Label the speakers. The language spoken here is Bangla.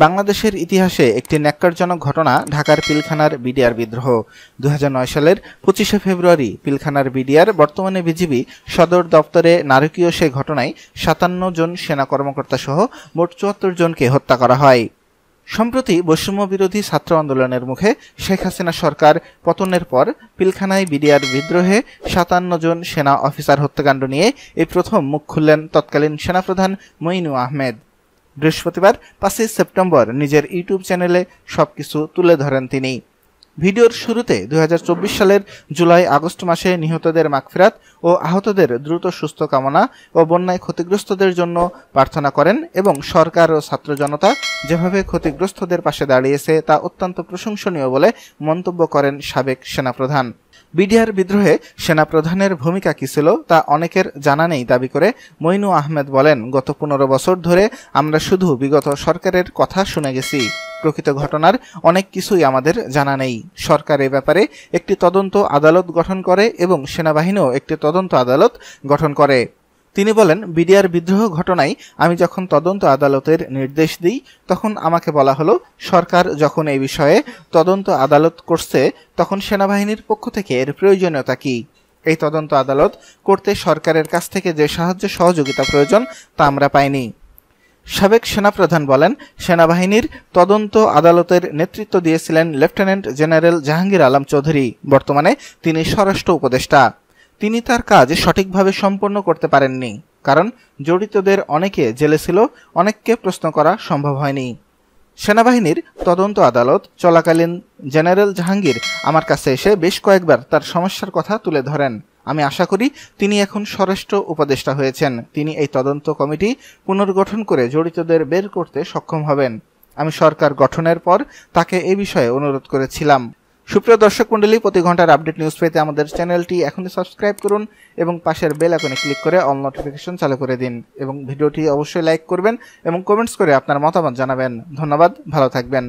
Speaker 1: বাংলাদেশের ইতিহাসে একটি ন্যাক্কারজনক ঘটনা ঢাকার পিলখানার বিডিআর বিদ্রোহ। ২০০৯ সালের ২৫শে ফেব্রুয়ারি পিলখানার বিডিআর বর্তমানে বিজিবি সদর দপ্তরে নারকীয় সে ঘটনায় ৫৭ জন সেনা কর্মকর্তা সহ মোট ৭৪ জনকে হত্যা করা হয়। সম্প্রতি বৈষম্য বিরোধী ছাত্র আন্দোলনের মুখে শেখ হাসিনা সরকার পতনের পর পিলখানায় বিডিআর বিদ্রোহে ৫৭ জন সেনা অফিসার হত্যাকাণ্ড নিয়ে এই প্রথম মুখ খুললেন তৎকালীন সেনাপ্রধান মঈনু আহমেদ। বৃহস্পতিবার ৫ই সেপ্টেম্বর নিজের ইউটিউব চ্যানেলে সবকিছু তুলে ধরেন তিনি। ভিডিওর শুরুতে ২০২৪ সালের জুলাই-আগস্ট মাসে নিহতদের মাগফিরাত ও আহতদের দ্রুত সুস্থ কামনা ও বন্যায় ক্ষতিগ্রস্তদের জন্য প্রার্থনা করেন এবং সরকার ও ছাত্র জনতা যেভাবে ক্ষতিগ্রস্তদের পাশে দাঁড়িয়েছে তা অত্যন্ত প্রশংসনীয় বলে মন্তব্য করেন সাবেক সেনাপ্রধান। বিডিআর বিদ্রোহে সেনাপ্রধানের ভূমিকা কী ছিল তা অনেকের জানা নেই দাবি করে মঈনু আহমেদ বলেন, গত ১৫ বছর ধরে আমরা শুধু বিগত সরকারের কথা শুনে গেছি। প্রকৃত ঘটনার অনেক কিছুই আমাদের জানা নেই। সরকার এ ব্যাপারে একটি তদন্ত আদালত গঠন করে এবং সেনাবাহিনীও একটি তদন্ত আদালত গঠন করে। তিনি বলেন, বিডিআর বিদ্রোহ ঘটনায় আমি যখন তদন্ত আদালতের নির্দেশ দিই তখন আমাকে বলা হলো সরকার যখন এই বিষয়ে তদন্ত আদালত করছে তখন সেনাবাহিনীর পক্ষ থেকে এর প্রয়োজনীয়তা কী। এই তদন্ত আদালত করতে সরকারের কাছ থেকে যে সাহায্য সহযোগিতা প্রয়োজন তা আমরা পাইনি। সাবেক সেনাপ্রধান বলেন, সেনাবাহিনীর তদন্ত আদালতের নেতৃত্ব দিয়েছিলেন লেফটেন্যান্ট জেনারেল জাহাঙ্গীর আলম চৌধুরী। বর্তমানে তিনি স্বরাষ্ট্র উপদেষ্টা। তিনি তার কাজ সঠিকভাবে সম্পন্ন করতে পারেননি, কারণ জড়িতদের অনেকে জেলে ছিল, অনেককে প্রশ্ন করা সম্ভব হয়নি। সেনাবাহিনীর তদন্ত আদালত চলাকালীন জেনারেল জাহাঙ্গীর আমার কাছে এসে বেশ কয়েকবার তার সমস্যার কথা তুলে ধরেন। আমি আশা করি তিনি এখন স্বরাষ্ট্র উপদেষ্টা হয়েছেন। তিনি এই তদন্ত কমিটি পুনর্গঠন করে জড়িতদের বের করতে সক্ষম হবেন। আমি সরকার গঠনের পর তাকে এ বিষয়ে অনুরোধ করেছিলাম। সুপ্রিয় দর্শক মণ্ডলী, প্রতি ঘন্টার আপডেট নিউজ পেতে আমাদের চ্যানেলটি এখনই সাবস্ক্রাইব করুন এবং পাশের বেল আইকনে ক্লিক করে অল নোটিফিকেশন চালু করে দিন এবং ভিডিওটি অবশ্যই লাইক করবেন এবং কমেন্টস করে আপনার মতামত জানাবেন। ধন্যবাদ, ভালো থাকবেন।